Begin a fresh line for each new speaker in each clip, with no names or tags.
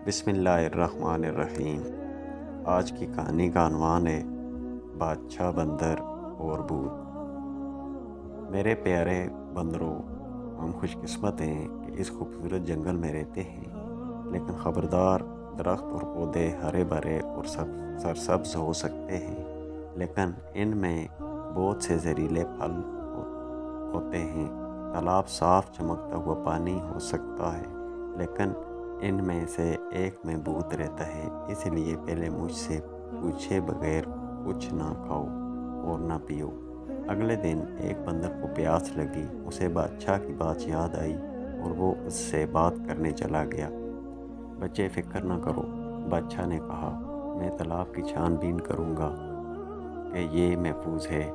بسم اللہ الرحمن الرحیم۔ آج کی کہانی کا عنوان ہے بادشاہ بندر اور بھوت۔ میرے پیارے بندروں، ہم خوش قسمت ہیں کہ اس خوبصورت جنگل میں رہتے ہیں، لیکن خبردار درخت اور پودے ہرے بھرے اور سرسبز ہو سکتے ہیں، لیکن ان میں بہت سے زہریلے پھل ہوتے ہیں۔ تالاب صاف چمکتا ہوا پانی ہو سکتا ہے، لیکن ان میں سے ایک میں بھوت رہتا ہے۔ اس لیے پہلے مجھ سے پوچھے بغیر کچھ نہ کھاؤ اور نہ پیو۔ اگلے دن ایک بندر کو پیاس لگی، اسے بادشاہ کی بات یاد آئی اور وہ اس سے بات کرنے چلا گیا۔ بچے، فکر نہ کرو، بادشاہ نے کہا، میں تالاب کی چھان بین کروں گا کہ یہ محفوظ ہے۔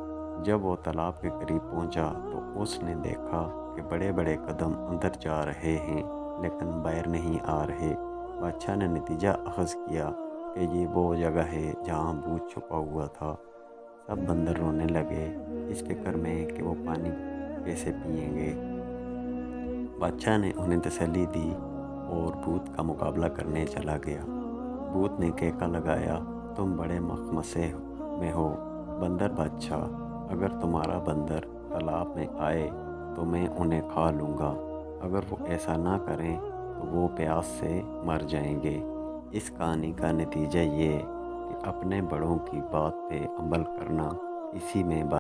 جب وہ تالاب کے قریب پہنچا تو اس نے دیکھا کہ بڑے بڑے قدم اندر جا رہے ہیں لیکن باہر نہیں آ رہے۔ بادشاہ نے نتیجہ اخذ کیا کہ یہ وہ جگہ ہے جہاں بھوت چھپا ہوا تھا۔ سب بندر رونے لگے، اس فکر میں کہ وہ پانی کیسے پئیں گے۔ بادشاہ نے انہیں تسلی دی اور بھوت کا مقابلہ کرنے چلا گیا۔ بھوت نے کہکا لگایا، تم بڑے مخمصے میں ہو بندر بادشاہ، اگر تمہارا بندر تالاب میں آئے تو میں انہیں کھا لوں گا، اگر وہ ایسا نہ کریں تو وہ پیاس سے مر جائیں گے۔ اس کہانی کا نتیجہ یہ کہ اپنے بڑوں کی بات پہ عمل کرنا، اسی میں